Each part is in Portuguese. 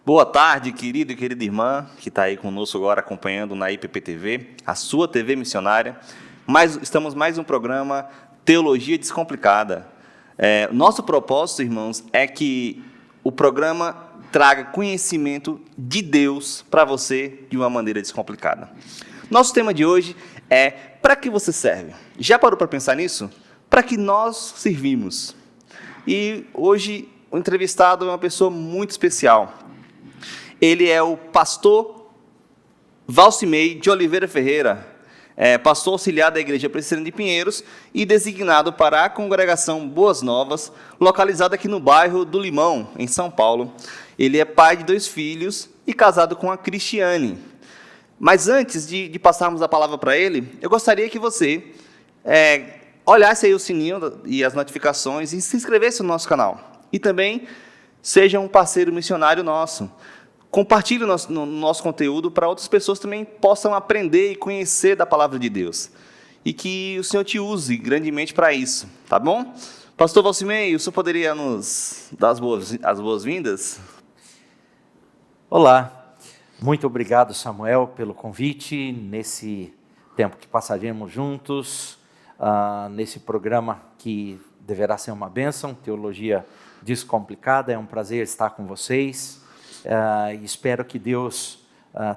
Boa tarde, querido e querida irmã, que está aí conosco agora acompanhando na IPP-TV, a sua TV missionária. Estamos mais um programa Teologia Descomplicada. Nosso propósito, irmãos, é que o programa traga conhecimento de Deus para você de uma maneira descomplicada. Nosso tema de hoje é: para que você serve? Já parou para pensar nisso? Para que nós servimos? E hoje o entrevistado é uma pessoa muito especial. Ele é o pastor Valcimei de Oliveira Ferreira, pastor auxiliar da Igreja Presbiteriana de Pinheiros e designado para a congregação Boas Novas, localizada aqui no bairro do Limão, em São Paulo. Ele é pai de 2 filhos e casado com a Cristiane. Mas antes de passarmos a palavra para ele, eu gostaria que você olhasse aí o sininho e as notificações e se inscrevesse no nosso canal. E também seja um parceiro missionário nosso. Compartilhe o nosso conteúdo para outras pessoas também possam aprender e conhecer da palavra de Deus. E que o Senhor te use grandemente para isso, tá bom? Pastor Valcimei, o senhor poderia nos dar as boas-vindas? Olá, muito obrigado, Samuel, pelo convite, nesse tempo que passaremos juntos, nesse programa que deverá ser uma bênção, Teologia Descomplicada. É um prazer estar com vocês. Espero que Deus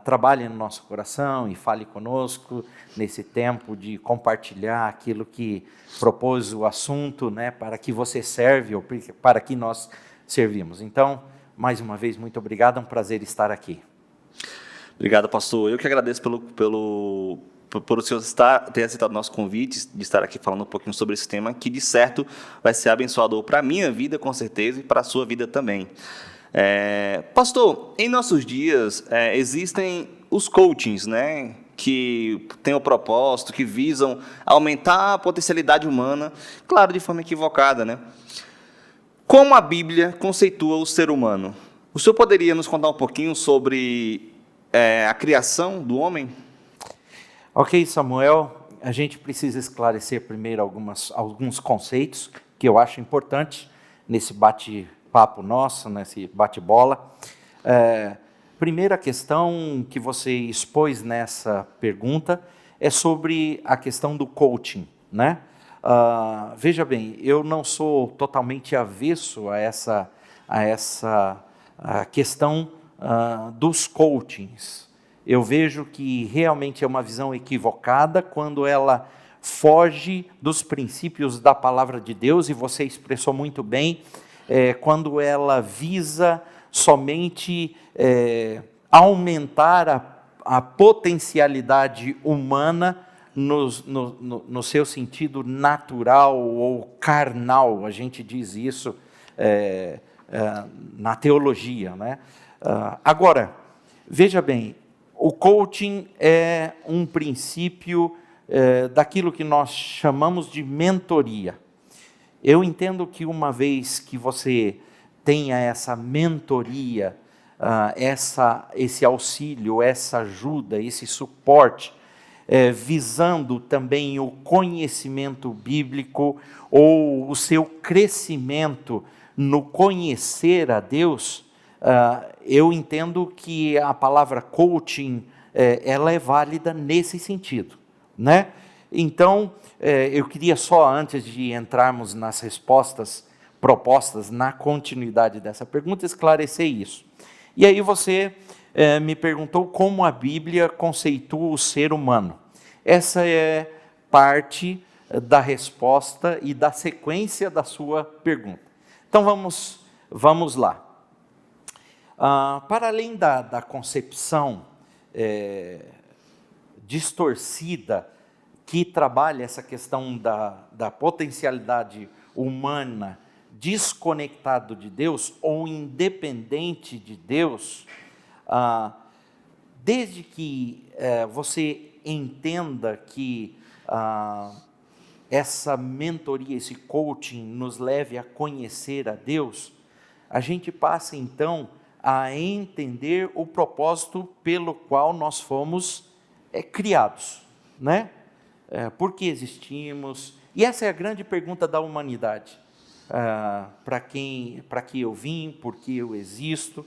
trabalhe no nosso coração e fale conosco nesse tempo de compartilhar aquilo que propôs o assunto, né, para que você serve ou para que nós servimos. Então, mais uma vez, muito obrigado, é um prazer estar aqui. Obrigado, pastor. Eu que agradeço por o senhor ter aceitado o nosso convite, de estar aqui falando um pouquinho sobre esse tema, que de certo vai ser abençoador para a minha vida, com certeza, e para a sua vida também. Pastor, em nossos dias existem os coachings, né, que têm o propósito, que visam aumentar a potencialidade humana, claro, de forma equivocada, né? Como a Bíblia conceitua o ser humano? O senhor poderia nos contar um pouquinho sobre a criação do homem? Ok, Samuel, a gente precisa esclarecer primeiro alguns conceitos que eu acho importante nesse bate-papo nosso, nesse bate-bola. Primeira questão que você expôs nessa pergunta é sobre a questão do coaching, né? Veja bem, eu não sou totalmente avesso a essa questão dos coachings. Eu vejo que realmente é uma visão equivocada quando ela foge dos princípios da palavra de Deus, e você expressou muito bem, quando ela visa somente aumentar a potencialidade humana no seu sentido natural ou carnal. A gente diz isso na teologia, né? Agora, veja bem, o coaching é um princípio daquilo que nós chamamos de mentoria. Eu entendo que uma vez que você tenha essa mentoria, esse auxílio, essa ajuda, esse suporte, visando também o conhecimento bíblico ou o seu crescimento no conhecer a Deus, eu entendo que a palavra coaching, ela é válida nesse sentido, né? Então, eu queria só, antes de entrarmos nas respostas propostas na continuidade dessa pergunta, esclarecer isso. E aí você me perguntou como a Bíblia conceitua o ser humano. Essa é parte da resposta e da sequência da sua pergunta. Então vamos lá. Para além da concepção distorcida que trabalha essa questão da potencialidade humana desconectado de Deus ou independente de Deus, desde que você entenda que essa mentoria, esse coaching nos leve a conhecer a Deus, a gente passa então a entender o propósito pelo qual nós fomos criados, né? Por que existimos? E essa é a grande pergunta da humanidade. Para que eu vim, por que eu existo?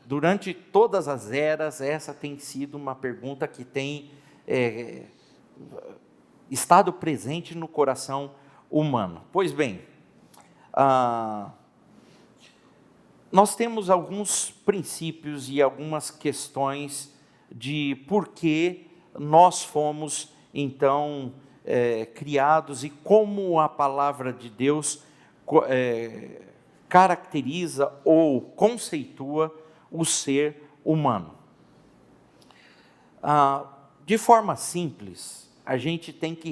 durante todas as eras, essa tem sido uma pergunta que tem estado presente no coração humano. Pois bem, nós temos alguns princípios e algumas questões de por que nós fomos, então, criados e como a palavra de Deus caracteriza ou conceitua o ser humano. De forma simples, a gente tem que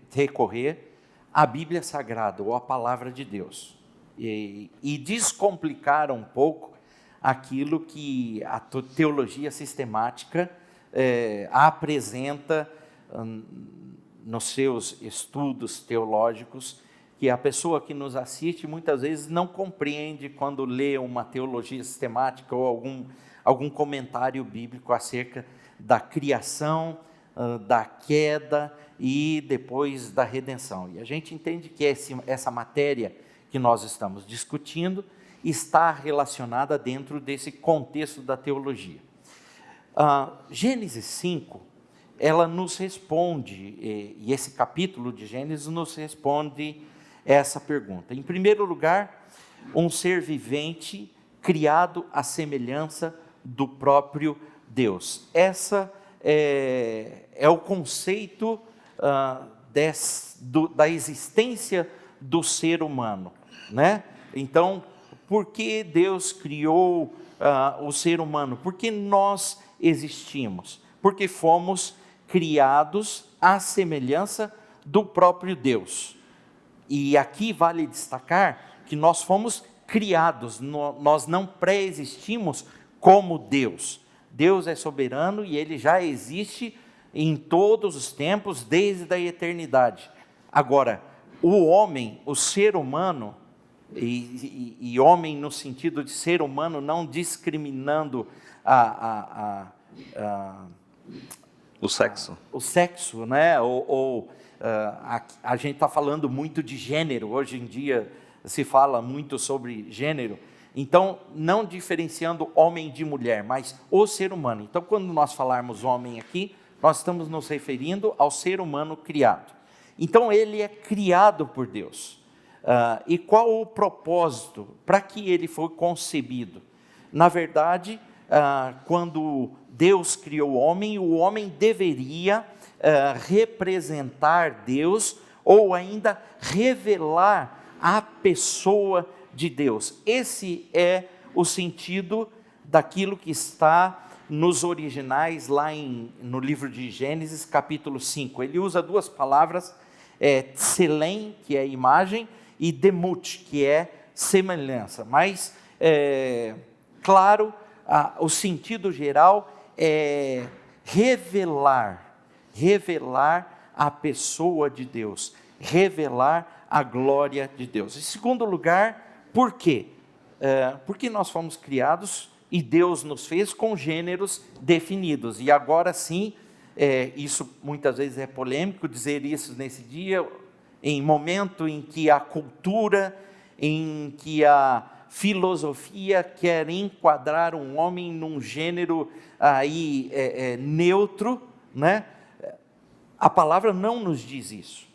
recorrer à Bíblia Sagrada, ou à palavra de Deus, e descomplicar um pouco aquilo que a teologia sistemática apresenta nos seus estudos teológicos, que a pessoa que nos assiste muitas vezes não compreende quando lê uma teologia sistemática ou algum comentário bíblico acerca da criação, da queda e depois da redenção. E a gente entende que essa matéria que nós estamos discutindo está relacionada dentro desse contexto da teologia. Gênesis 5, ela nos responde, e esse capítulo de Gênesis nos responde essa pergunta. Em primeiro lugar, um ser vivente criado à semelhança do próprio Deus. Essa é o conceito da existência do ser humano, né? Então, por que Deus criou o ser humano? Porque nós existimos, porque fomos criados à semelhança do próprio Deus. E aqui vale destacar que nós fomos criados, nós não pré-existimos como Deus. Deus é soberano e Ele já existe em todos os tempos, desde a eternidade. Agora, o homem, o ser humano, e homem no sentido de ser humano, não discriminando o sexo. O sexo, né? A gente está falando muito de gênero, hoje em dia se fala muito sobre gênero, então não diferenciando homem de mulher, mas o ser humano. Então, quando nós falarmos homem aqui, nós estamos nos referindo ao ser humano criado. Então, ele é criado por Deus. E qual o propósito? Para que ele foi concebido? Na verdade, quando Deus criou o homem deveria representar Deus, ou ainda revelar a pessoa de Deus. Esse é o sentido daquilo que está nos originais, lá no livro de Gênesis, capítulo 5. Ele usa duas palavras, tselem, que é imagem, e demut, que é semelhança. Mas, claro, o sentido geral é revelar a pessoa de Deus, revelar a glória de Deus. Em segundo lugar, por quê? Porque nós fomos criados e Deus nos fez com gêneros definidos. E agora sim, isso muitas vezes é polêmico dizer isso nesse dia, em momento em que a cultura, em que a filosofia quer enquadrar um homem num gênero aí neutro, né? A palavra não nos diz isso.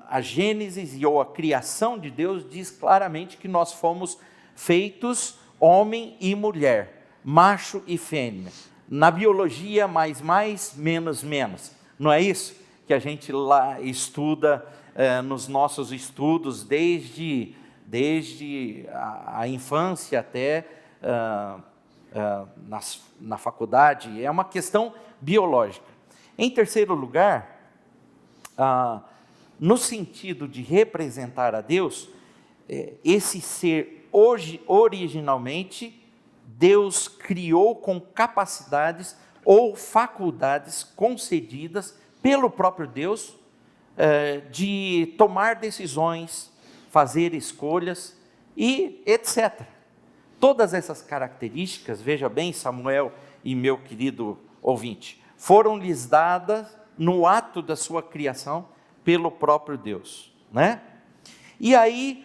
A Gênesis ou a criação de Deus diz claramente que nós fomos feitos homem e mulher, macho e fêmea. Na biologia, mais, menos, menos. Não é isso que a gente lá estuda nos nossos estudos, desde a infância até na faculdade? É uma questão biológica. Em terceiro lugar, no sentido de representar a Deus, esse ser originalmente Deus criou com capacidades ou faculdades concedidas pelo próprio Deus de tomar decisões, fazer escolhas e etc. Todas essas características, veja bem, Samuel e meu querido ouvinte, foram lhes dadas no ato da sua criação pelo próprio Deus, né? E aí,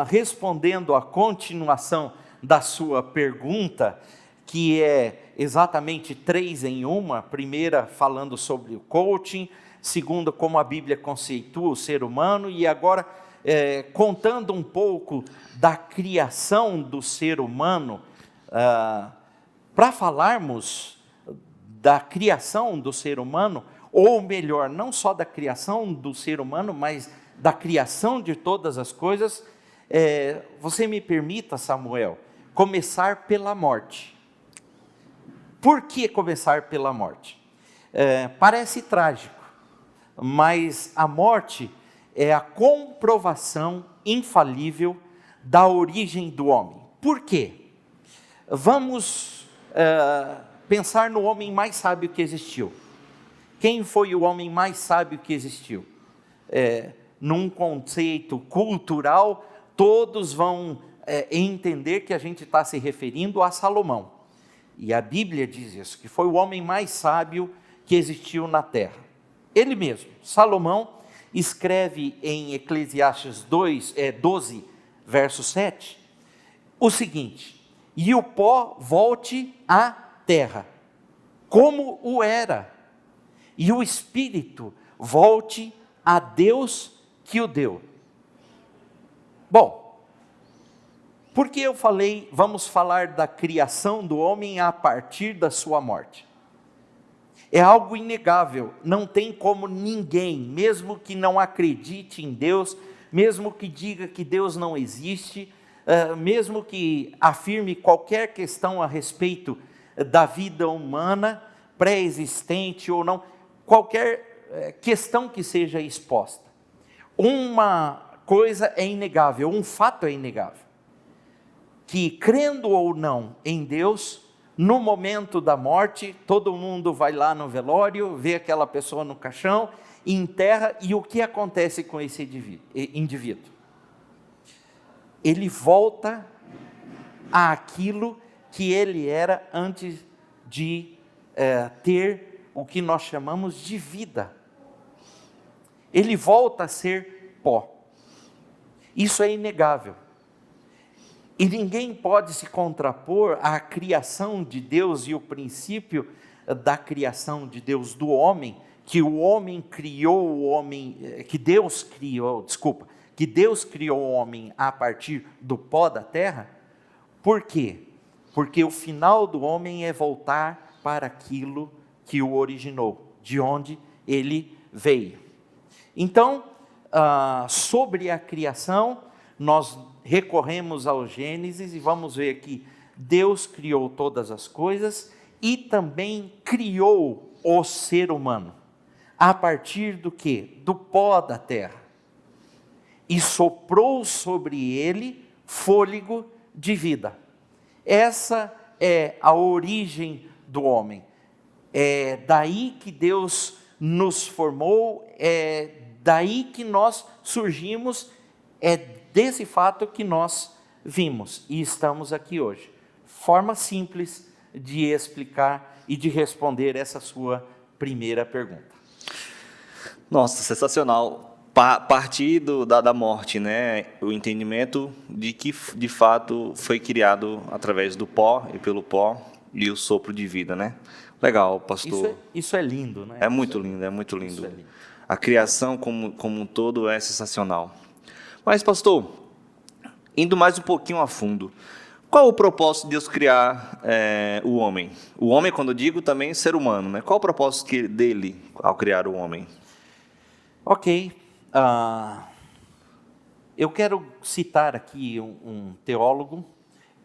respondendo à continuação da sua pergunta, que é exatamente 3 em uma. Primeira, falando sobre o coaching. Segunda, como a Bíblia conceitua o ser humano. E agora, contando um pouco da criação do ser humano. Para falarmos da criação do ser humano, ou melhor, não só da criação do ser humano, mas da criação de todas as coisas, você me permita, Samuel, começar pela morte. Por que começar pela morte? Parece trágico, mas a morte é a comprovação infalível da origem do homem. Por quê? Vamos pensar no homem mais sábio que existiu. Quem foi o homem mais sábio que existiu? Num conceito cultural, todos vão entender que a gente está se referindo a Salomão. E a Bíblia diz isso, que foi o homem mais sábio que existiu na terra. Ele mesmo, Salomão, escreve em Eclesiastes 12, verso 7, o seguinte: e o pó volte à terra, como o era, e o espírito volte a Deus que o deu. Bom, por que eu falei, vamos falar da criação do homem a partir da sua morte? É algo inegável, não tem como ninguém, mesmo que não acredite em Deus, mesmo que diga que Deus não existe, mesmo que afirme qualquer questão a respeito da vida humana, pré-existente ou não, qualquer questão que seja exposta. Uma coisa é inegável, um fato é inegável, que crendo ou não em Deus, no momento da morte, todo mundo vai lá no velório, vê aquela pessoa no caixão, enterra, e o que acontece com esse indivíduo? Ele volta àquilo que ele era antes de ter o que nós chamamos de vida. Ele volta a ser pó. Isso é inegável. E ninguém pode se contrapor à criação de Deus e o princípio da criação de Deus do homem, que o homem criou o homem, que Deus criou o homem a partir do pó da terra. Por quê? Porque o final do homem é voltar para aquilo que o originou, de onde ele veio. Então, sobre a criação, nós recorremos ao Gênesis e vamos ver aqui, Deus criou todas as coisas e também criou o ser humano, a partir do quê? Do pó da terra, e soprou sobre ele fôlego de vida. Essa é a origem do homem, é daí que Deus nos formou, é daí que nós surgimos, é desse fato que nós vimos e estamos aqui hoje. Forma simples de explicar e de responder essa sua primeira pergunta. Nossa, sensacional. Partir da morte, né? O entendimento de que, de fato, foi criado através do pó e pelo pó e o sopro de vida, né? Legal, pastor. Isso é lindo, né? É muito lindo, é muito lindo. Isso é lindo. A criação como um todo é sensacional. Mas, pastor, indo mais um pouquinho a fundo, qual o propósito de Deus criar o homem? O homem, quando eu digo, também ser humano, né? Qual o propósito dele ao criar o homem? Ok. Eu quero citar aqui um teólogo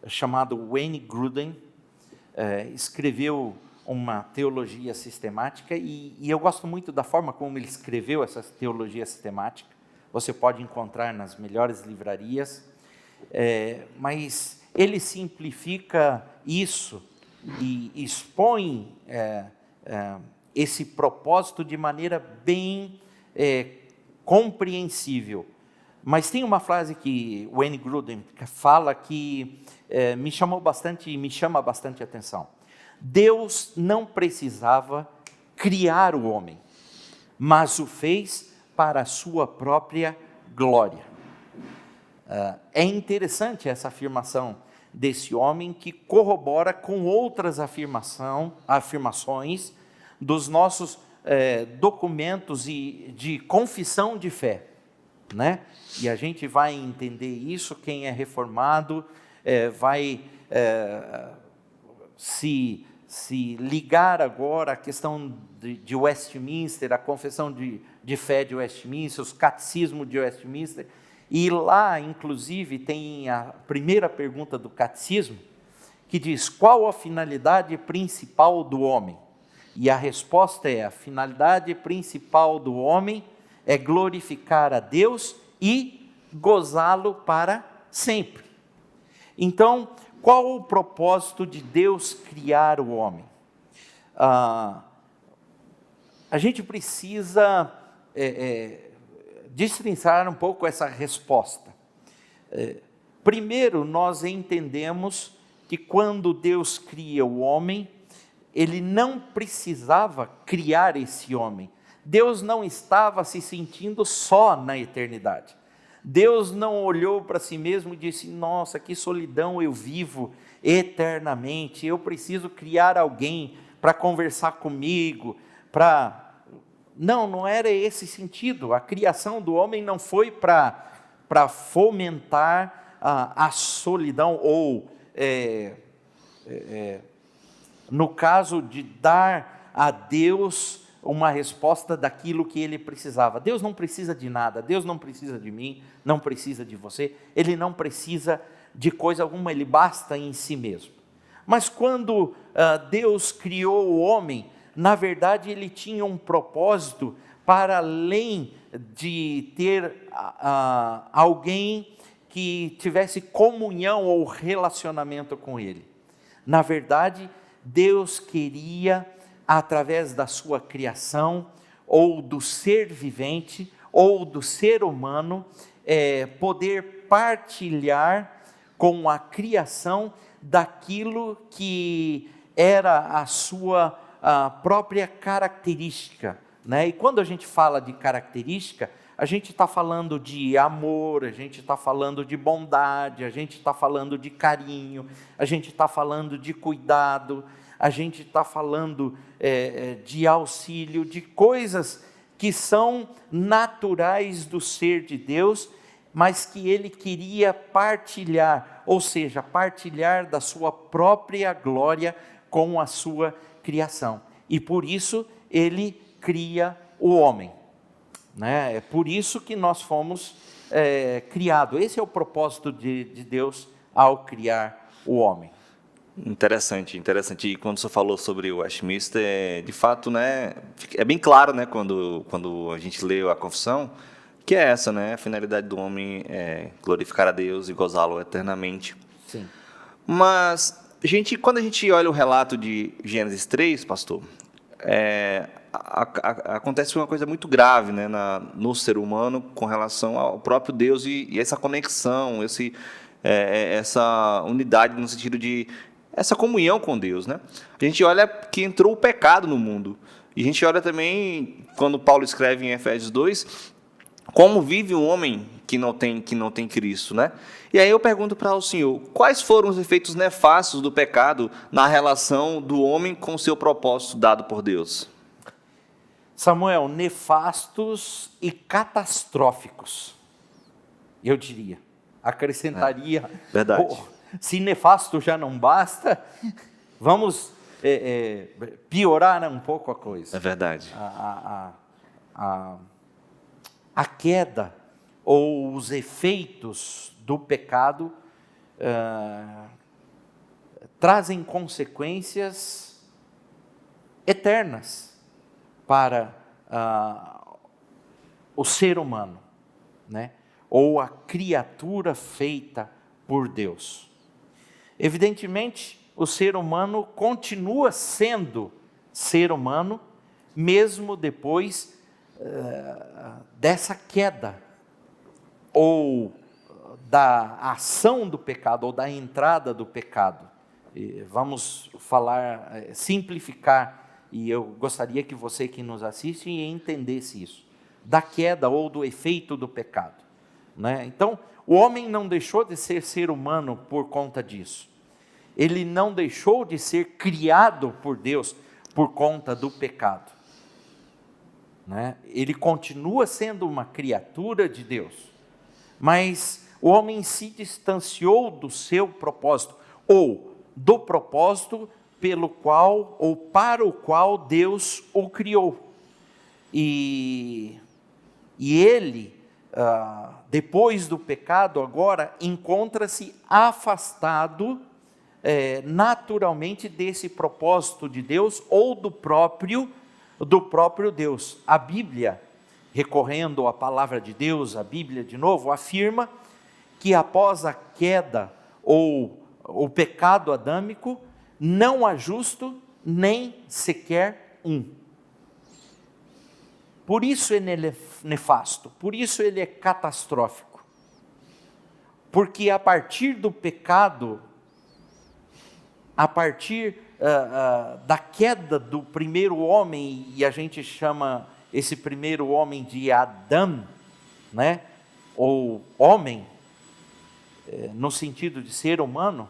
chamado Wayne Grudem, escreveu uma teologia sistemática e eu gosto muito da forma como ele escreveu essa teologia sistemática. Você pode encontrar nas melhores livrarias, mas ele simplifica isso e expõe esse propósito de maneira bem compreensível. Mas tem uma frase que Wayne Grudem fala que me chama bastante atenção. Deus não precisava criar o homem, mas o fez para a sua própria glória. É interessante essa afirmação desse homem que corrobora com outras afirmações dos nossos documentos de confissão de fé, né? E a gente vai entender isso, quem é reformado vai se ligar agora à questão de Westminster, a confissão de fé de Westminster, os catecismos de Westminster, e lá, inclusive, tem a primeira pergunta do catecismo, que diz: qual a finalidade principal do homem? E a resposta é: a finalidade principal do homem é glorificar a Deus e gozá-lo para sempre. Então, qual o propósito de Deus criar o homem? A gente precisa destrinçar um pouco essa resposta. Primeiro, nós entendemos que quando Deus cria o homem, Ele não precisava criar esse homem. Deus não estava se sentindo só na eternidade. Deus não olhou para si mesmo e disse: nossa, que solidão eu vivo eternamente, eu preciso criar alguém para conversar comigo, Não era esse sentido. A criação do homem não foi para fomentar a solidão, ou, no caso de dar a Deus uma resposta daquilo que ele precisava. Deus não precisa de nada, Deus não precisa de mim, não precisa de você, Ele não precisa de coisa alguma, Ele basta em si mesmo. Mas quando Deus criou o homem, na verdade Ele tinha um propósito para além de ter alguém que tivesse comunhão ou relacionamento com Ele. Na verdade, Deus queria, através da sua criação, ou do ser vivente, ou do ser humano, poder partilhar com a criação daquilo que era a sua própria característica, né? E quando a gente fala de característica, a gente está falando de amor, a gente está falando de bondade, a gente está falando de carinho, a gente está falando de cuidado, a gente está falando de auxílio, de coisas que são naturais do ser de Deus, mas que Ele queria partilhar, ou seja, partilhar da sua própria glória com a sua criação. E por isso Ele cria o homem, né? É por isso que nós fomos criados. Esse é o propósito de Deus ao criar o homem. Interessante. E quando você falou sobre o Westminster, de fato, né, é bem claro, né, quando a gente lê a confissão, que é essa, né, a finalidade do homem é glorificar a Deus e gozá-lo eternamente. Sim. Mas, quando a gente olha o relato de Gênesis 3, pastor, acontece uma coisa muito grave, né, no ser humano com relação ao próprio Deus e essa conexão, essa unidade no sentido de essa comunhão com Deus, né? A gente olha que entrou o pecado no mundo. E a gente olha também, quando Paulo escreve em Efésios 2, como vive um homem que não tem Cristo, né? E aí eu pergunto para o senhor, quais foram os efeitos nefastos do pecado na relação do homem com o seu propósito dado por Deus? Samuel, nefastos e catastróficos, eu diria. Acrescentaria. Verdade. Se nefasto já não basta, vamos piorar um pouco a coisa. É verdade. A queda ou os efeitos do pecado trazem consequências eternas para o ser humano, né? Ou a criatura feita por Deus. Evidentemente, o ser humano continua sendo ser humano, mesmo depois dessa queda, ou da ação do pecado, ou da entrada do pecado. Vamos simplificar, e eu gostaria que você que nos assiste entendesse isso, da queda ou do efeito do pecado, né? Então, o homem não deixou de ser humano por conta disso. ele não deixou de ser criado por Deus por conta do pecado, né? Ele continua sendo uma criatura de Deus, mas o homem se distanciou do seu propósito, ou do propósito pelo qual, ou para o qual Deus o criou. E ele, depois do pecado, agora encontra-se afastado naturalmente desse propósito de Deus, ou do próprio Deus. A Bíblia, recorrendo à palavra de Deus, a Bíblia de novo, afirma que após a queda ou o pecado adâmico, não há justo nem sequer um. Por isso ele é nefasto, por isso ele é catastrófico. Porque a partir do pecado, a partir da queda do primeiro homem, e a gente chama esse primeiro homem de Adão, né? Ou homem, no sentido de ser humano,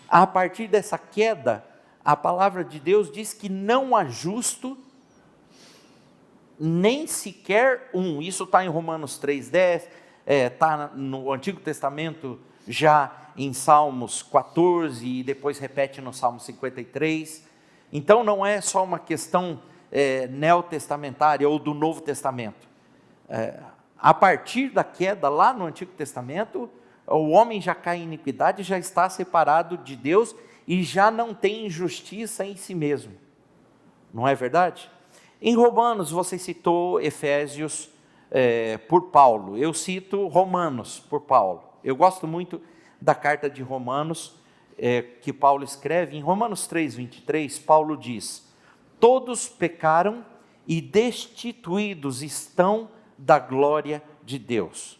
a partir dessa queda, a palavra de Deus diz que não há justo, nem sequer um. Isso está em Romanos 3,10, está no Antigo Testamento, já em Salmos 14, e depois repete no Salmo 53. Então não é só uma questão neotestamentária ou do Novo Testamento. A partir da queda lá no Antigo Testamento, o homem já cai em iniquidade, já está separado de Deus e já não tem justiça em si mesmo. Não é verdade? Em Romanos, você citou Efésios por Paulo. Eu cito Romanos por Paulo. Eu gosto muito da carta de Romanos que Paulo escreve. Em Romanos 3,23, Paulo diz: todos pecaram e destituídos estão da glória de Deus.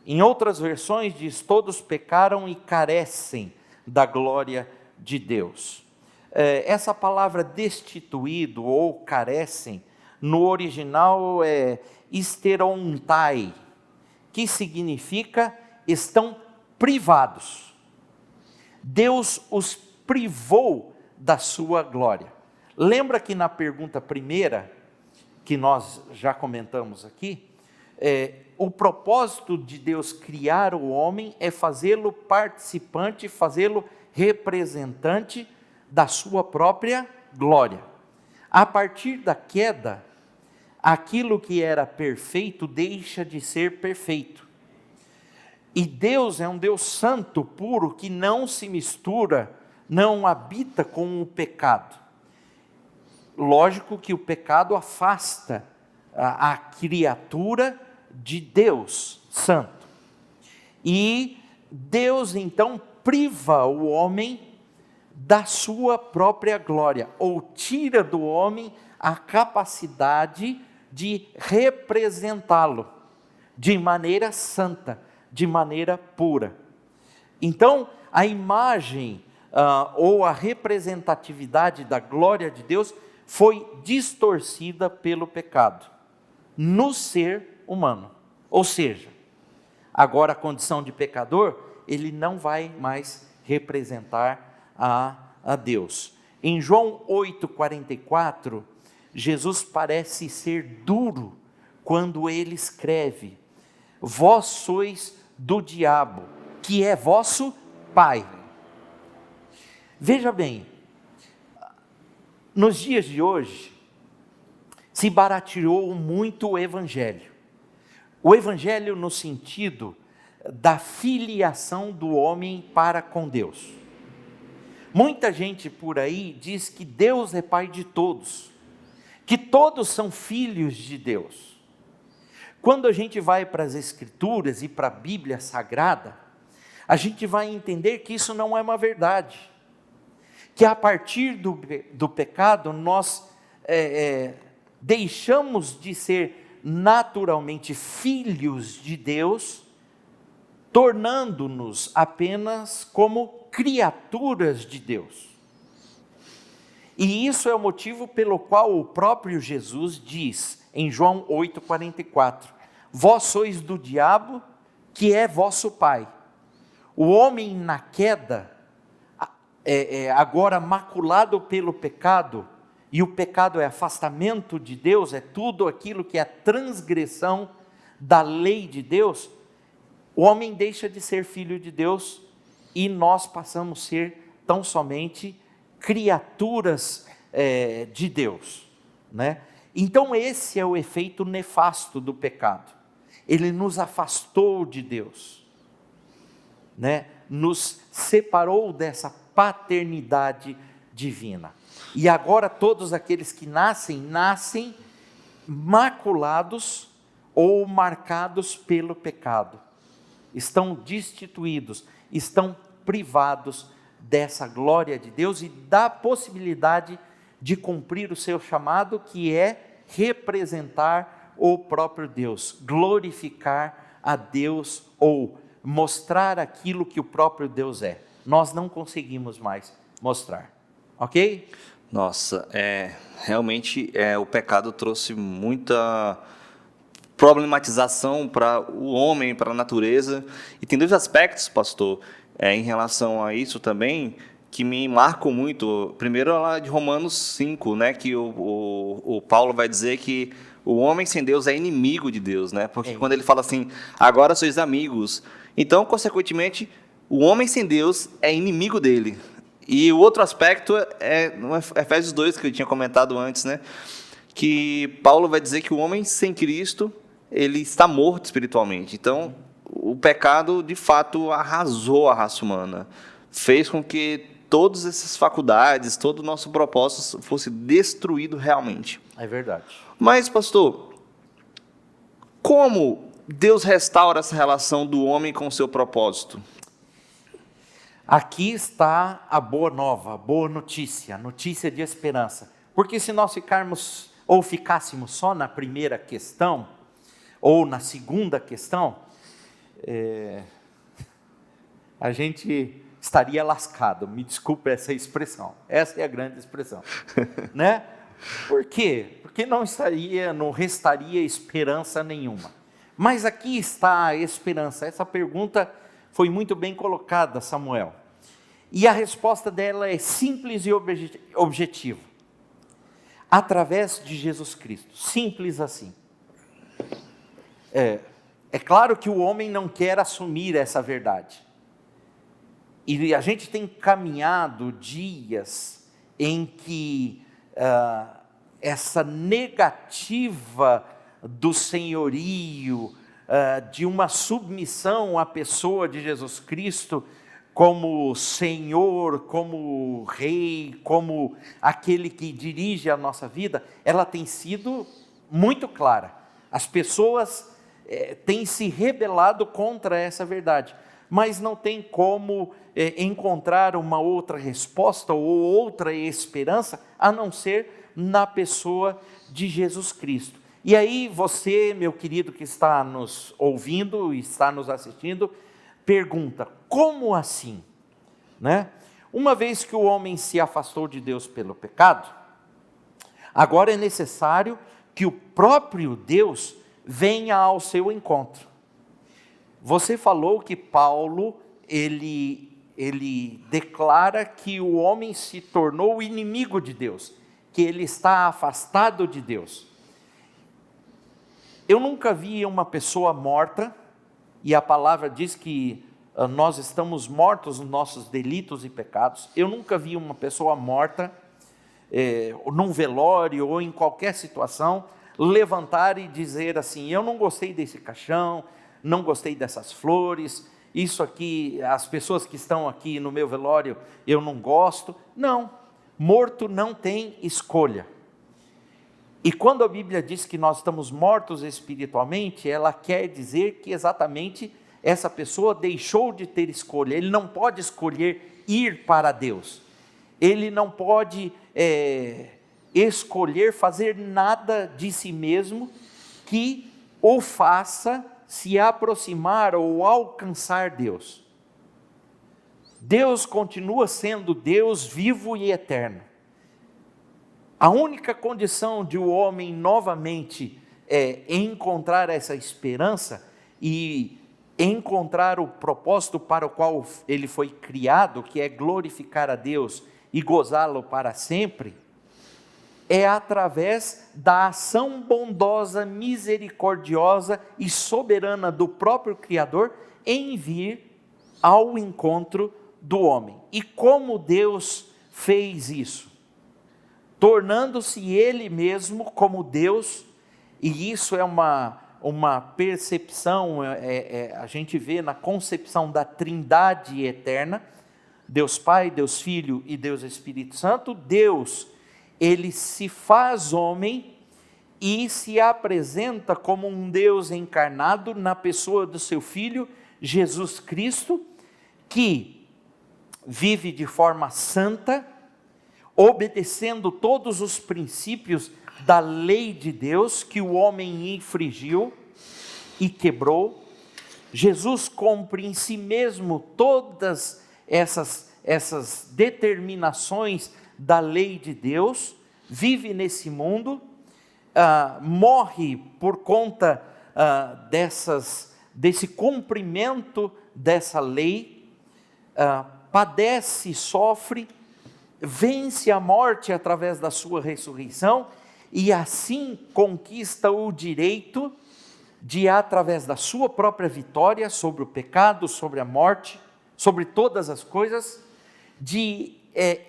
Em outras versões diz: todos pecaram e carecem da glória de Deus. Essa palavra destituído ou carecem, no original é esterontai, que significa estão privados. Deus os privou da sua glória. Lembra que na pergunta primeira, que nós já comentamos aqui, o propósito de Deus criar o homem é fazê-lo participante, fazê-lo representante da sua própria glória. A partir da queda, aquilo que era perfeito deixa de ser perfeito. E Deus é um Deus santo, puro, que não se mistura, não habita com o pecado. Lógico que o pecado afasta a criatura de Deus santo. E Deus então priva o homem da sua própria glória, ou tira do homem a capacidade de representá-lo de maneira santa, de maneira pura. Então, a imagem ou a representatividade da glória de Deus foi distorcida pelo pecado no ser humano. Ou seja, agora a condição de pecador, ele não vai mais representar a Deus. Em João 8,44, Jesus parece ser duro quando ele escreve: vós sois do diabo, que é vosso pai. Veja bem, nos dias de hoje, se barateou muito o evangelho. O evangelho no sentido da filiação do homem para com Deus. Muita gente por aí diz que Deus é pai de todos, que todos são filhos de Deus. Quando a gente vai para as Escrituras e para a Bíblia Sagrada, a gente vai entender que isso não é uma verdade. Que a partir do pecado nós deixamos de ser naturalmente filhos de Deus, tornando-nos apenas como criaturas de Deus. E isso é o motivo pelo qual o próprio Jesus diz em João 8,44: vós sois do diabo, que é vosso pai. O homem na queda agora maculado pelo pecado, e o pecado é afastamento de Deus, é tudo aquilo que é a transgressão da lei de Deus, o homem deixa de ser filho de Deus e nós passamos a ser tão somente criaturas de Deus, né? Então esse é o efeito nefasto do pecado. Ele nos afastou de Deus, né? Nos separou dessa paternidade divina. E agora todos aqueles que nascem maculados ou marcados pelo pecado. Estão destituídos, estão privados dessa glória de Deus e da possibilidade de cumprir o seu chamado, que é representar o próprio Deus, glorificar a Deus ou mostrar aquilo que o próprio Deus é. Nós não conseguimos mais mostrar, ok? Nossa, realmente o pecado trouxe muita problematização para o homem, para a natureza, e tem dois aspectos, pastor, em relação a isso também, que me marcam muito. Primeiro é lá de Romanos 5, né, que o Paulo vai dizer que o homem sem Deus é inimigo de Deus, né, porque quando ele fala assim, agora sois amigos, então, consequentemente, o homem sem Deus é inimigo dele. E o outro aspecto no Efésios 2, que eu tinha comentado antes, né, que Paulo vai dizer que o homem sem Cristo, ele está morto espiritualmente. Então, o pecado, de fato, arrasou a raça humana. Fez com que todas essas faculdades, todo o nosso propósito fosse destruído realmente. É verdade. Mas, pastor, como Deus restaura essa relação do homem com o seu propósito? Aqui está a boa nova, a boa notícia, notícia de esperança. Porque se nós ficássemos só na primeira questão, ou na segunda questão, a gente estaria lascado, me desculpe essa expressão, essa é a grande expressão, né? Por quê? Porque não restaria esperança nenhuma. Mas aqui está a esperança. Essa pergunta foi muito bem colocada, Samuel, e a resposta dela é simples e objetiva, através de Jesus Cristo, simples assim. É claro que o homem não quer assumir essa verdade. E a gente tem caminhado dias em que essa negativa do senhorio, de uma submissão à pessoa de Jesus Cristo, como Senhor, como Rei, como aquele que dirige a nossa vida, ela tem sido muito clara. As pessoas têm se rebelado contra essa verdade, mas não tem como encontrar uma outra resposta ou outra esperança, a não ser na pessoa de Jesus Cristo. E aí você, meu querido, que está nos ouvindo e está nos assistindo, pergunta, como assim? Né? Uma vez que o homem se afastou de Deus pelo pecado, agora é necessário que o próprio Deus venha ao seu encontro. Você falou que Paulo, ele declara que o homem se tornou inimigo de Deus, que ele está afastado de Deus. Eu nunca vi uma pessoa morta, e a palavra diz que nós estamos mortos nos nossos delitos e pecados. Eu nunca vi uma pessoa morta, num velório ou em qualquer situação, levantar e dizer assim, eu não gostei desse caixão, não gostei dessas flores, isso aqui, as pessoas que estão aqui no meu velório, eu não gosto. Não, morto não tem escolha. E quando a Bíblia diz que nós estamos mortos espiritualmente, ela quer dizer que exatamente essa pessoa deixou de ter escolha. Ele não pode escolher ir para Deus. Ele não pode escolher fazer nada de si mesmo que o faça se aproximar ou alcançar Deus. Deus continua sendo Deus vivo e eterno. A única condição de o homem novamente encontrar essa esperança e encontrar o propósito para o qual ele foi criado, que é glorificar a Deus e gozá-lo para sempre, é através da ação bondosa, misericordiosa e soberana do próprio Criador em vir ao encontro do homem. E como Deus fez isso? Tornando-se Ele mesmo como Deus, e isso é uma percepção, a gente vê na concepção da Trindade eterna, Deus Pai, Deus Filho e Deus Espírito Santo. Deus, ele se faz homem e se apresenta como um Deus encarnado na pessoa do seu Filho, Jesus Cristo, que vive de forma santa, obedecendo todos os princípios da lei de Deus que o homem infringiu e quebrou. Jesus cumpre em si mesmo todas essas determinações da lei de Deus, vive nesse mundo, morre por conta desse cumprimento dessa lei, padece, sofre, vence a morte através da sua ressurreição, e assim conquista o direito de, através da sua própria vitória sobre o pecado, sobre a morte, sobre todas as coisas, de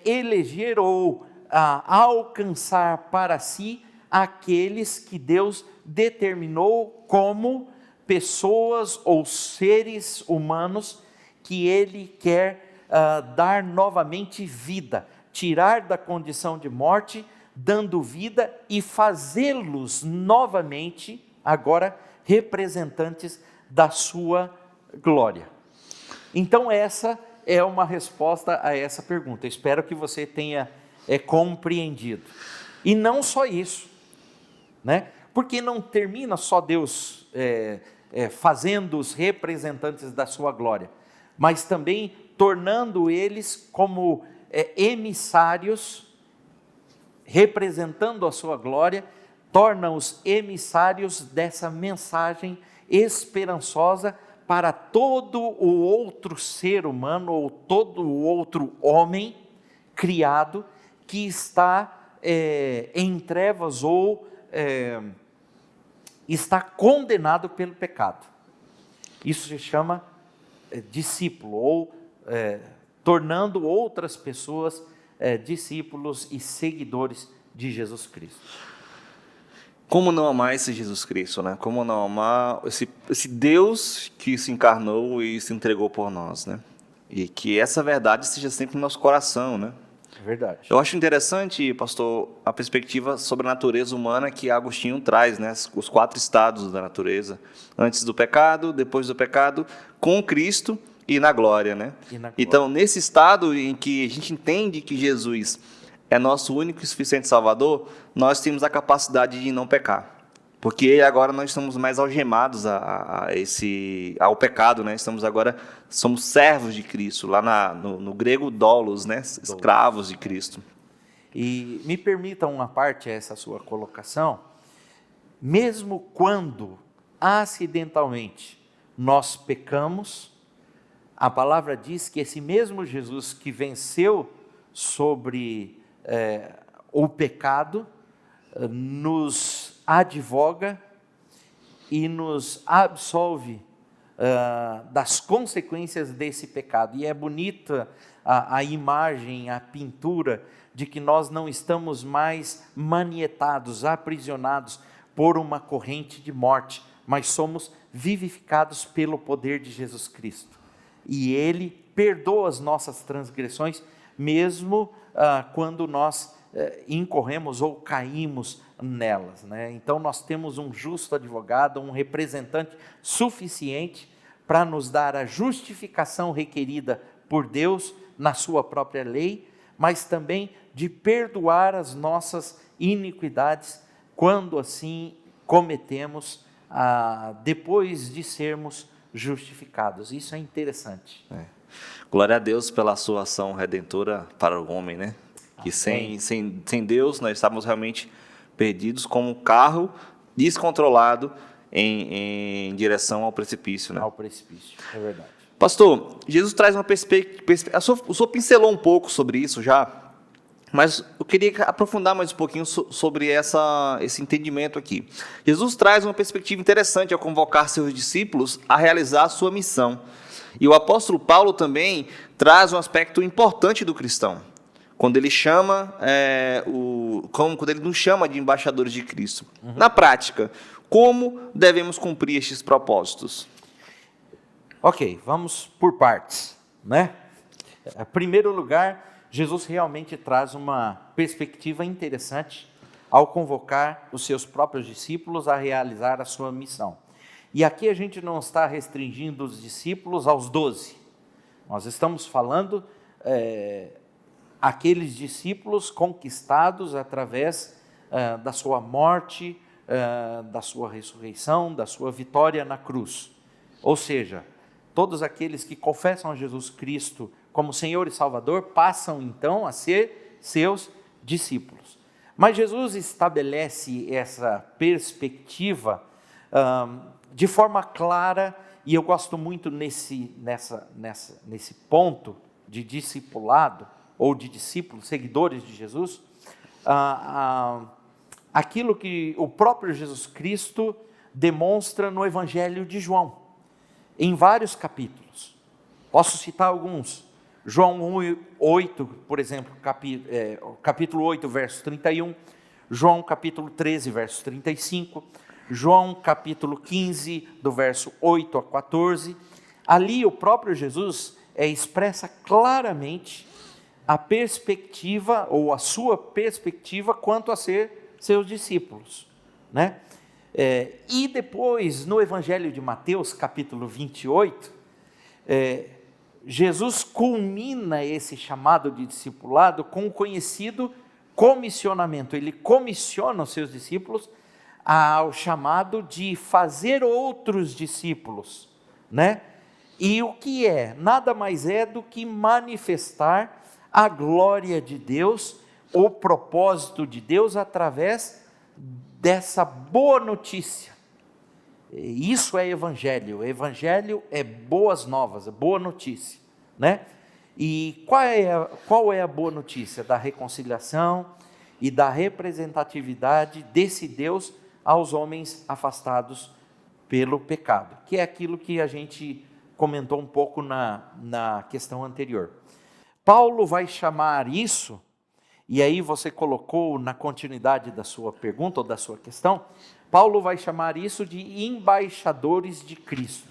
eleger ou alcançar para si aqueles que Deus determinou como pessoas ou seres humanos que Ele quer dar novamente vida, tirar da condição de morte, dando vida e fazê-los novamente, agora, representantes da sua glória. Então essa é uma resposta a essa pergunta. Espero que você tenha compreendido. E não só isso, né? Porque não termina só Deus fazendo os representantes da sua glória, mas também tornando eles como emissários, representando a sua glória, torna-os emissários dessa mensagem esperançosa para todo o outro ser humano, ou todo o outro homem criado, que está em trevas ou está condenado pelo pecado. Isso se chama discípulo, ou tornando outras pessoas discípulos e seguidores de Jesus Cristo. Como não amar esse Jesus Cristo, né? Como não amar esse Deus que se encarnou e se entregou por nós, né? E que essa verdade esteja sempre no nosso coração, né? Verdade. Eu acho interessante, pastor, a perspectiva sobre a natureza humana que Agostinho traz, né? Os 4 estados da natureza: antes do pecado, depois do pecado, com Cristo e na glória, né? Então, nesse estado em que a gente entende que Jesus é nosso único e suficiente Salvador, nós temos a capacidade de não pecar, porque agora nós estamos mais algemados ao pecado, né? Somos servos de Cristo, lá no grego doulos, né? Escravos de Cristo. E me permita uma parte a essa sua colocação. Mesmo quando acidentalmente nós pecamos, a palavra diz que esse mesmo Jesus que venceu sobre o pecado, nos advoga e nos absolve das consequências desse pecado. E é bonita a imagem, a pintura de que nós não estamos mais manietados, aprisionados por uma corrente de morte, mas somos vivificados pelo poder de Jesus Cristo. E Ele perdoa as nossas transgressões, mesmo quando nós incorremos ou caímos nelas, né? Então nós temos um justo advogado, um representante suficiente para nos dar a justificação requerida por Deus na sua própria lei, mas também de perdoar as nossas iniquidades quando assim cometemos, depois de sermos justificados. Isso é interessante. Glória a Deus pela sua ação redentora para o homem, né? Que sem Deus nós estávamos realmente perdidos como um carro descontrolado em direção ao precipício, né? Ao precipício, é verdade. Pastor, Jesus traz uma perspectiva. O senhor pincelou um pouco sobre isso já, mas eu queria aprofundar mais um pouquinho sobre esse entendimento aqui. Jesus traz uma perspectiva interessante ao convocar seus discípulos a realizar a sua missão. E o apóstolo Paulo também traz um aspecto importante do cristão, quando ele quando ele nos chama de embaixadores de Cristo. Na prática, como devemos cumprir estes propósitos? Ok, vamos por partes, né? Em primeiro lugar, Jesus realmente traz uma perspectiva interessante ao convocar os seus próprios discípulos a realizar a sua missão. E aqui a gente não está restringindo os discípulos aos 12. Nós estamos falando aqueles discípulos conquistados através da sua morte, da sua ressurreição, da sua vitória na cruz. Ou seja, todos aqueles que confessam a Jesus Cristo como Senhor e Salvador passam então a ser seus discípulos. Mas Jesus estabelece essa perspectiva de forma clara, e eu gosto muito nesse ponto de discipulado, ou de discípulos, seguidores de Jesus, aquilo que o próprio Jesus Cristo demonstra no Evangelho de João, em vários capítulos. Posso citar alguns. João 8, por exemplo, capítulo 8, verso 31, João capítulo 13, verso 35, João capítulo 15, do verso 8 a 14. Ali o próprio Jesus expressa claramente a perspectiva, ou a sua perspectiva, quanto a ser seus discípulos, né? E depois, no Evangelho de Mateus, capítulo 28, Jesus culmina esse chamado de discipulado com o conhecido comissionamento. Ele comissiona os seus discípulos ao chamado de fazer outros discípulos, né? E o que é? Nada mais é do que manifestar a glória de Deus, o propósito de Deus através dessa boa notícia. Isso é evangelho. Evangelho é boas novas, é boa notícia, né? E qual é a boa notícia? Da reconciliação e da representatividade desse Deus aos homens afastados pelo pecado, que é aquilo que a gente comentou um pouco na questão anterior. Paulo vai chamar isso, e aí você colocou na continuidade da sua pergunta ou da sua questão, Paulo vai chamar isso de embaixadores de Cristo,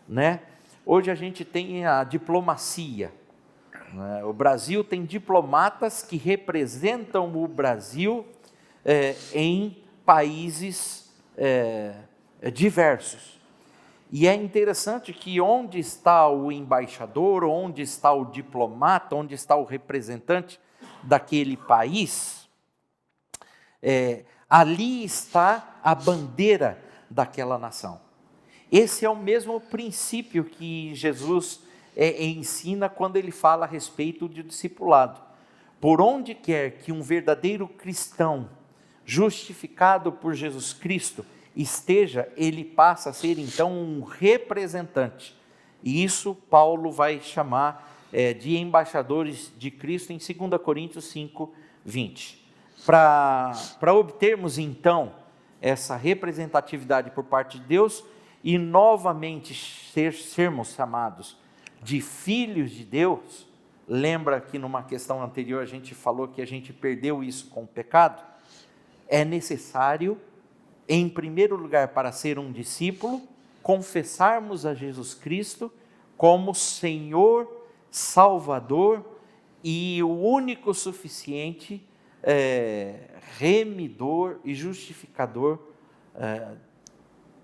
né? Hoje a gente tem a diplomacia, né? O Brasil tem diplomatas que representam o Brasil em países diversos. E é interessante que onde está o embaixador, onde está o diplomata, onde está o representante daquele país, ali está a bandeira daquela nação. Esse é o mesmo princípio que Jesus ensina quando ele fala a respeito de discipulado. Por onde quer que um verdadeiro cristão, justificado por Jesus Cristo, esteja, ele passa a ser então um representante. E isso Paulo vai chamar de embaixadores de Cristo em 2 Coríntios 5, 20. Para obtermos então essa representatividade por parte de Deus e novamente sermos chamados de filhos de Deus, lembra que numa questão anterior a gente falou que a gente perdeu isso com o pecado? É necessário, em primeiro lugar, para ser um discípulo, confessarmos a Jesus Cristo como Senhor, Salvador e o único suficiente remidor e justificador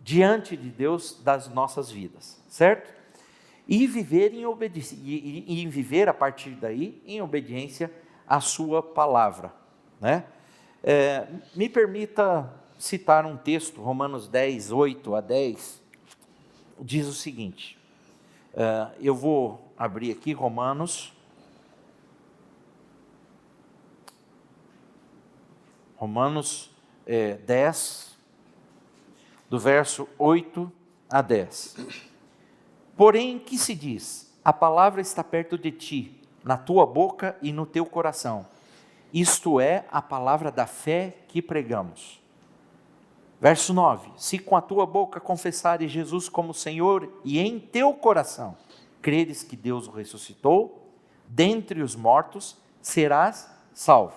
diante de Deus das nossas vidas, certo? E viver em obediência, e viver a partir daí em obediência à sua palavra, né? Me permita citar um texto, Romanos 10, 8 a 10, diz o seguinte, eu vou abrir aqui Romanos 10, do verso 8 a 10. Porém, que se diz? A palavra está perto de ti, na tua boca e no teu coração. Isto é a palavra da fé que pregamos. Verso 9. Se com a tua boca confessares Jesus como Senhor e em teu coração creres que Deus o ressuscitou dentre os mortos, serás salvo.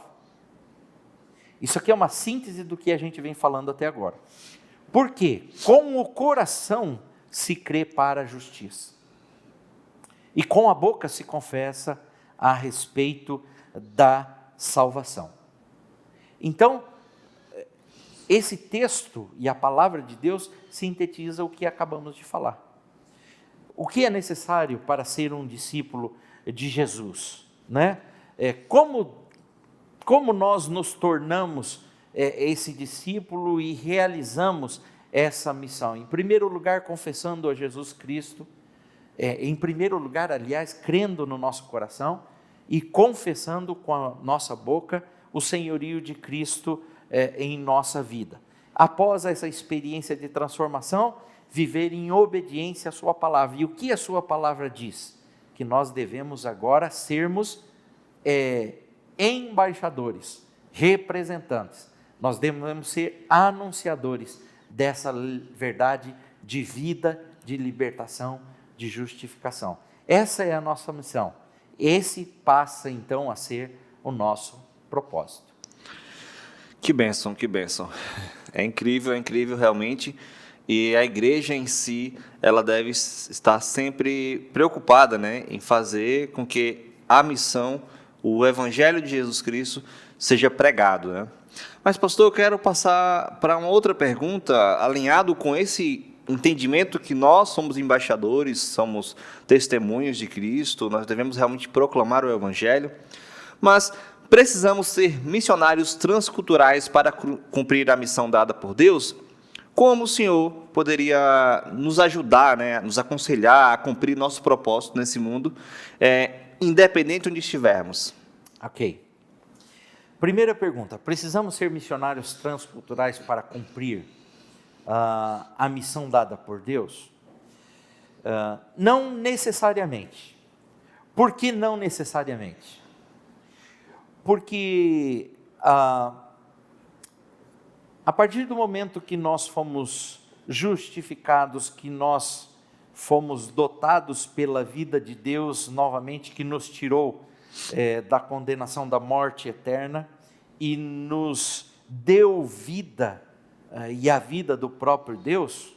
Isso aqui é uma síntese do que a gente vem falando até agora. Por quê? Com o coração se crê para a justiça. E com a boca se confessa a respeito da salvação. Então, esse texto e a palavra de Deus sintetiza o que acabamos de falar. O que é necessário para ser um discípulo de Jesus, né? Como nós nos tornamos esse discípulo e realizamos essa missão? Em primeiro lugar, confessando a Jesus Cristo, em primeiro lugar, aliás, crendo no nosso coração e confessando com a nossa boca o senhorio de Cristo em nossa vida. Após essa experiência de transformação, viver em obediência à sua palavra. E o que a sua palavra diz? Que nós devemos agora sermos embaixadores, representantes. Nós devemos ser anunciadores dessa verdade de vida, de libertação, de justificação. Essa é a nossa missão. Esse passa então a ser o nosso propósito. Que bênção, que bênção. É incrível realmente. E a igreja em si, ela deve estar sempre preocupada, né, em fazer com que a missão, o Evangelho de Jesus Cristo, seja pregado, né? Mas, pastor, eu quero passar para uma outra pergunta, alinhado com esse entendimento que nós somos embaixadores, somos testemunhos de Cristo, nós devemos realmente proclamar o Evangelho, mas precisamos ser missionários transculturais para cumprir a missão dada por Deus. Como o senhor poderia nos ajudar, né, nos aconselhar a cumprir nosso propósito nesse mundo, independente de onde estivermos? Ok. Primeira pergunta, precisamos ser missionários transculturais para cumprir a missão dada por Deus? Não necessariamente. Por que não necessariamente? Porque a partir do momento que nós fomos justificados, que nós fomos dotados pela vida de Deus novamente, que nos tirou da condenação da morte eterna e nos deu vida e a vida do próprio Deus,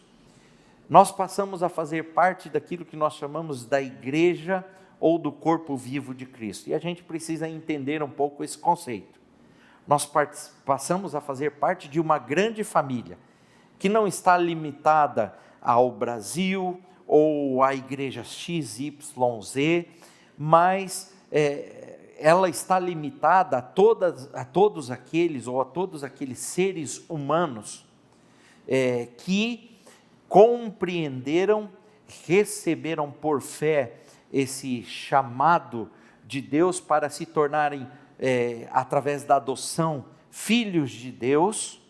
nós passamos a fazer parte daquilo que nós chamamos da igreja ou do corpo vivo de Cristo. E a gente precisa entender um pouco esse conceito. Nós passamos a fazer parte de uma grande família, que não está limitada ao Brasil ou à igreja XYZ, mas ela está limitada a todos aqueles seres humanos que compreenderam, receberam por fé esse chamado de Deus para se tornarem, através da adoção, filhos de Deus,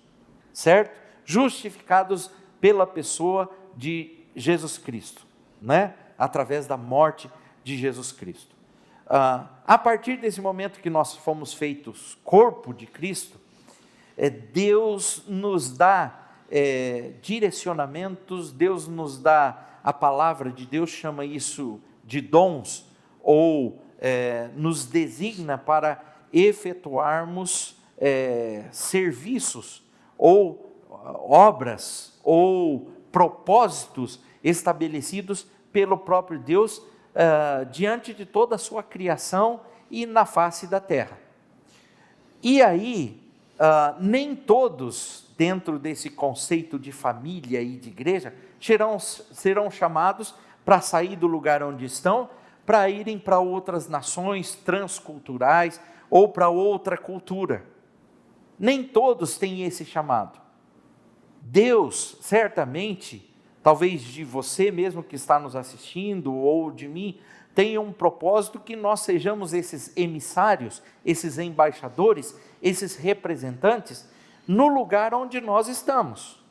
certo? Justificados pela pessoa de Jesus Cristo, né? Através da morte de Jesus Cristo. A partir desse momento que nós fomos feitos corpo de Cristo, Deus nos dá direcionamentos, Deus nos dá a palavra de Deus, chama isso de dons, ou nos designa para efetuarmos serviços, ou obras, ou propósitos estabelecidos pelo próprio Deus diante de toda a sua criação e na face da terra. E aí, nem todos, dentro desse conceito de família e de igreja, serão chamados para sair do lugar onde estão, para irem para outras nações transculturais ou para outra cultura. Nem todos têm esse chamado. Deus, certamente, talvez de você mesmo que está nos assistindo, ou de mim, tenha um propósito que nós sejamos esses emissários, esses embaixadores, esses representantes, no lugar onde nós estamos.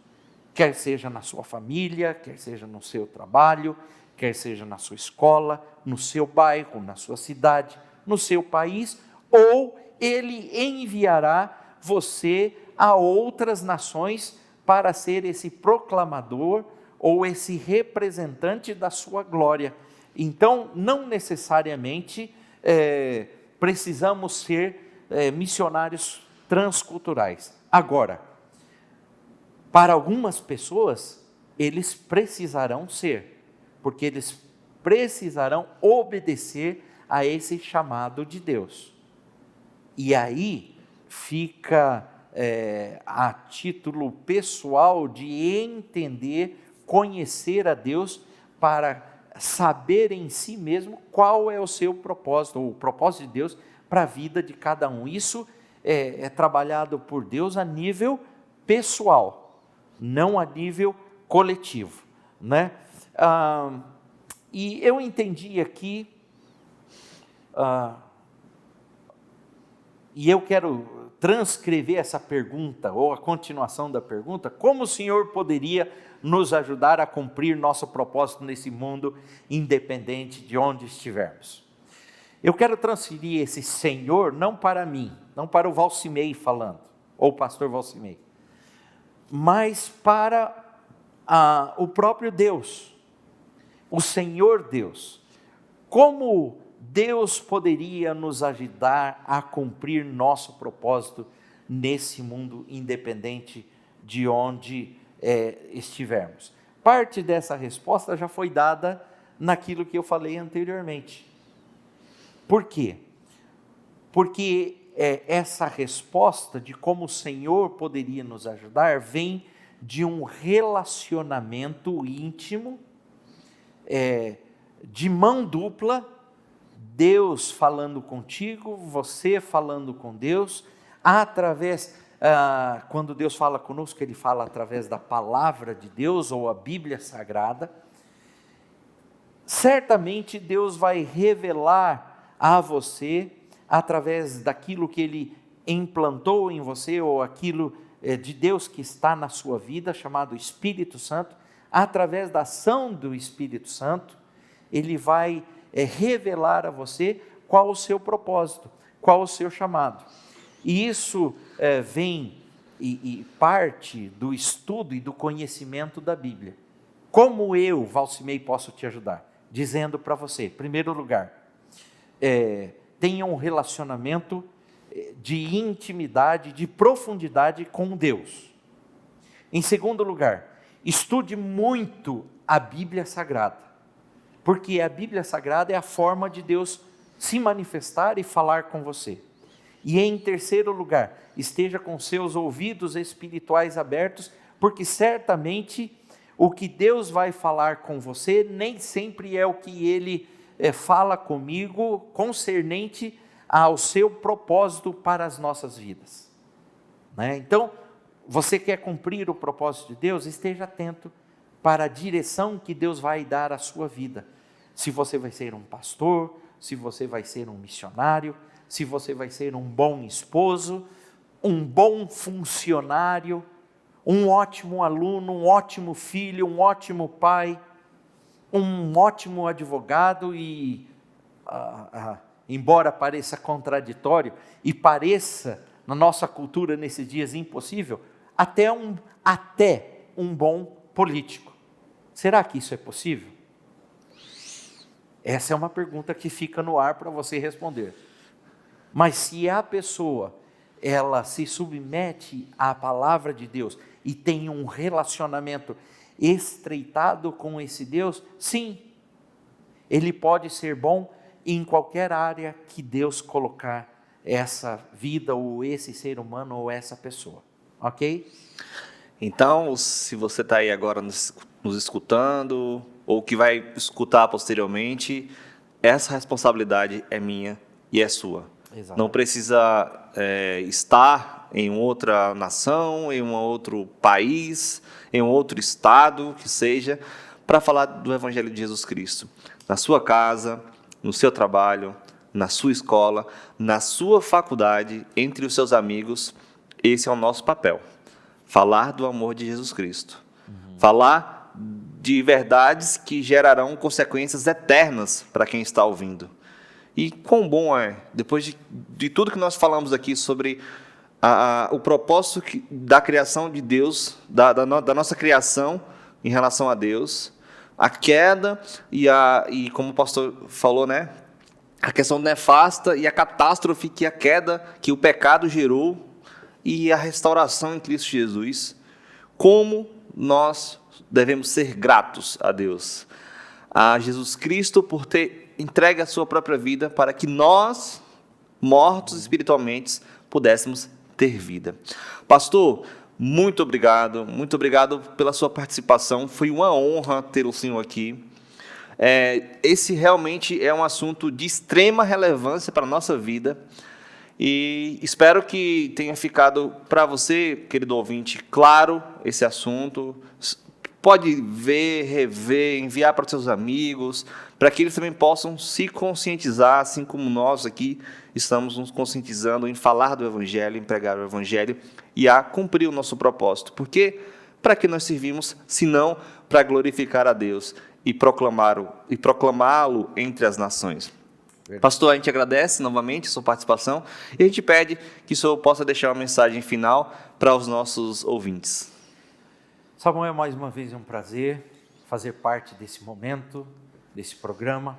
quer seja na sua família, quer seja no seu trabalho, quer seja na sua escola, no seu bairro, na sua cidade, no seu país, ou Ele enviará você a outras nações para ser esse proclamador ou esse representante da sua glória. Então, não necessariamente precisamos ser missionários transculturais. Agora, para algumas pessoas, eles precisarão ser, porque eles precisarão obedecer a esse chamado de Deus. E aí fica a título pessoal de entender, conhecer a Deus, para saber em si mesmo qual é o seu propósito, ou o propósito de Deus para a vida de cada um. Isso é trabalhado por Deus a nível pessoal, não a nível coletivo, né? E eu entendi aqui, e eu quero transcrever essa pergunta, ou a continuação da pergunta: como o Senhor poderia nos ajudar a cumprir nosso propósito nesse mundo, independente de onde estivermos? Eu quero transferir esse Senhor não para mim, não para o Valcimei falando, ou o pastor Valcimei, mas para o próprio Deus, o Senhor Deus. Como Deus poderia nos ajudar a cumprir nosso propósito nesse mundo, independente de onde estivermos? Parte dessa resposta já foi dada naquilo que eu falei anteriormente. Por quê? Porque essa resposta de como o Senhor poderia nos ajudar vem de um relacionamento íntimo, de mão dupla, Deus falando contigo, você falando com Deus, através, quando Deus fala conosco, Ele fala através da palavra de Deus, ou a Bíblia Sagrada. Certamente Deus vai revelar a você, através daquilo que Ele implantou em você, ou aquilo de Deus que está na sua vida, chamado Espírito Santo. Através da ação do Espírito Santo, Ele vai revelar a você qual o seu propósito, qual o seu chamado. E isso vem e parte do estudo e do conhecimento da Bíblia. Como eu, Valcimei, posso te ajudar? Dizendo para você, em primeiro lugar, tenha um relacionamento de intimidade, de profundidade com Deus. Em segundo lugar, estude muito a Bíblia Sagrada, porque a Bíblia Sagrada é a forma de Deus se manifestar e falar com você. E em terceiro lugar, esteja com seus ouvidos espirituais abertos, porque certamente o que Deus vai falar com você nem sempre é o que Ele fala comigo concernente ao seu propósito para as nossas vidas, né? Então, você quer cumprir o propósito de Deus? Esteja atento para a direção que Deus vai dar à sua vida. Se você vai ser um pastor, se você vai ser um missionário, se você vai ser um bom esposo, um bom funcionário, um ótimo aluno, um ótimo filho, um ótimo pai, um ótimo advogado e, embora pareça contraditório e pareça na nossa cultura nesses dias impossível, até um bom político. Será que isso é possível? Essa é uma pergunta que fica no ar para você responder. Mas se a pessoa, ela se submete à palavra de Deus e tem um relacionamento estreitado com esse Deus, sim, ele pode ser bom em qualquer área que Deus colocar essa vida, ou esse ser humano, ou essa pessoa, ok? Então, se você está aí agora nos escutando, ou que vai escutar posteriormente, essa responsabilidade é minha e é sua. Exato. Não precisa estar em outra nação, em um outro país, em um outro estado, que seja, para falar do Evangelho de Jesus Cristo. Na sua casa, no seu trabalho, na sua escola, na sua faculdade, entre os seus amigos, esse é o nosso papel. Falar do amor de Jesus Cristo. falar de verdades que gerarão consequências eternas para quem está ouvindo. E quão bom é, depois de tudo que nós falamos aqui sobre o propósito da criação de Deus, da nossa criação em relação a Deus, a queda e como o pastor falou, né, a questão nefasta e a catástrofe que o pecado gerou e a restauração em Cristo Jesus, como nós devemos ser gratos a Deus, a Jesus Cristo, por ter entregue a sua própria vida para que nós, mortos espiritualmente, pudéssemos ter vida. Pastor, muito obrigado pela sua participação, foi uma honra ter o senhor aqui. Esse realmente é um assunto de extrema relevância para a nossa vida, e espero que tenha ficado para você, querido ouvinte, claro esse assunto. Pode ver, rever, enviar para os seus amigos, para que eles também possam se conscientizar, assim como nós aqui estamos nos conscientizando em falar do Evangelho, em pregar o Evangelho e a cumprir o nosso propósito. Porque para que nós servimos, se não para glorificar a Deus e proclamá-lo entre as nações. Verdade. Pastor, a gente agradece novamente a sua participação e a gente pede que o senhor possa deixar uma mensagem final para os nossos ouvintes. Samuel, mais uma vez é um prazer fazer parte desse momento, desse programa,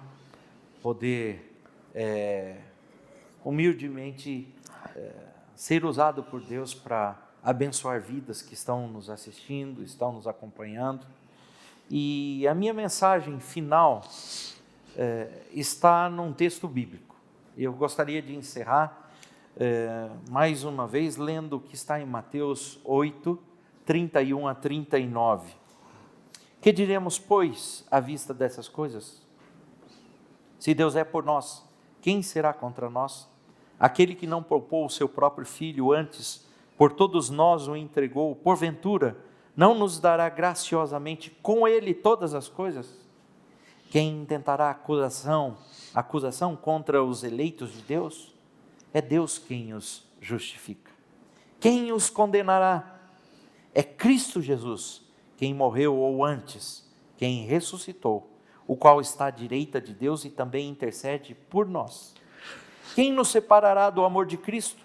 poder humildemente ser usado por Deus para abençoar vidas que estão nos assistindo, estão nos acompanhando. E a minha mensagem final está num texto bíblico. Eu gostaria de encerrar mais uma vez lendo o que está em Mateus 8, 31 a 39. Que diremos, pois, à vista dessas coisas? Se Deus é por nós, quem será contra nós? Aquele que não poupou o seu próprio filho, antes por todos nós o entregou, porventura não nos dará graciosamente com ele todas as coisas? Quem intentará acusação contra os eleitos de Deus? É Deus quem os justifica. Quem os condenará? É Cristo Jesus, quem morreu, ou antes, quem ressuscitou, o qual está à direita de Deus e também intercede por nós. Quem nos separará do amor de Cristo?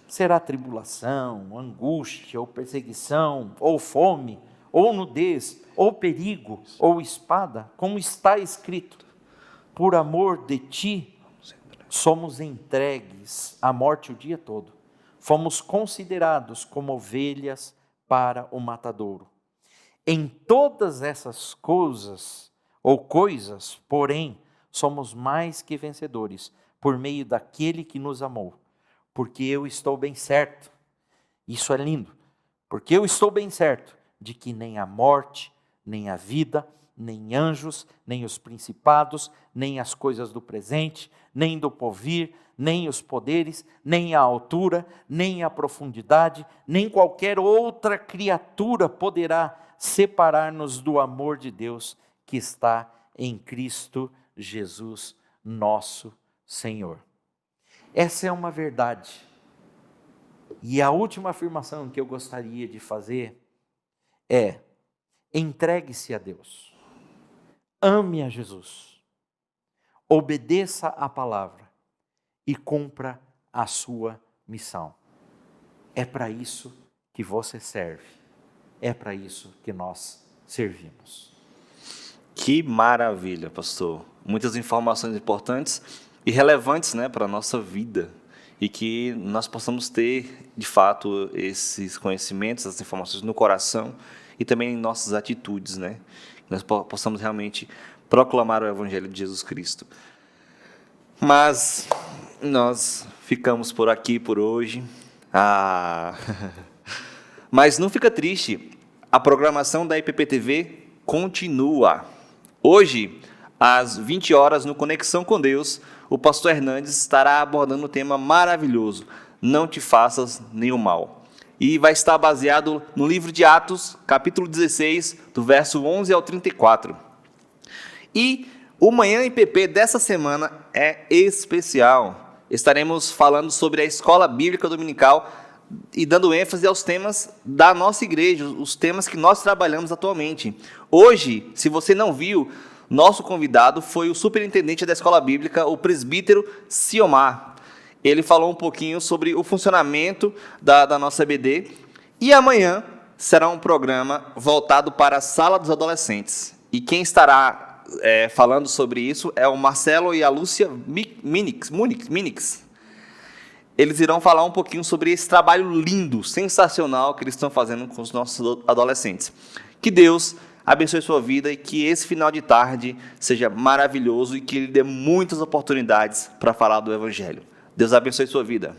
Será tribulação, angústia, ou perseguição, ou fome, ou nudez, ou perigo, ou espada, como está escrito: por amor de ti, somos entregues à morte o dia todo. Fomos considerados como ovelhas para o matadouro. Em todas essas coisas, porém, somos mais que vencedores, por meio daquele que nos amou. Porque eu estou bem certo, isso é lindo, porque eu estou bem certo de que nem a morte, nem a vida, nem anjos, nem os principados, nem as coisas do presente, nem do porvir, nem os poderes, nem a altura, nem a profundidade, nem qualquer outra criatura poderá separar-nos do amor de Deus que está em Cristo Jesus, nosso Senhor. Essa é uma verdade. E a última afirmação que eu gostaria de fazer é: entregue-se a Deus, ame a Jesus, obedeça a palavra e cumpra a sua missão. É para isso que você serve, é para isso que nós servimos. Que maravilha, pastor. Muitas informações importantes e relevantes, né, para a nossa vida. E que nós possamos ter, de fato, esses conhecimentos, essas informações no coração e também em nossas atitudes, né? Que nós possamos realmente proclamar o Evangelho de Jesus Cristo. Mas nós ficamos por aqui por hoje. Mas não fica triste, a programação da IPPTV continua. Hoje, às 20 horas, no Conexão com Deus, o pastor Hernandes estará abordando um tema maravilhoso: não te faças nenhum mal. E vai estar baseado no livro de Atos, capítulo 16, do verso 11 ao 34. E o Manhã IPP dessa semana é especial. Estaremos falando sobre a Escola Bíblica Dominical e dando ênfase aos temas da nossa igreja, os temas que nós trabalhamos atualmente. Hoje, se você não viu, nosso convidado foi o superintendente da Escola Bíblica, o presbítero Ciomar. Ele falou um pouquinho sobre o funcionamento da nossa EBD. E amanhã será um programa voltado para a Sala dos Adolescentes. E quem estará falando sobre isso é o Marcelo e a Lúcia Minix. Eles irão falar um pouquinho sobre esse trabalho lindo, sensacional que eles estão fazendo com os nossos adolescentes. Que Deus abençoe sua vida e que esse final de tarde seja maravilhoso e que Ele dê muitas oportunidades para falar do Evangelho. Deus abençoe sua vida.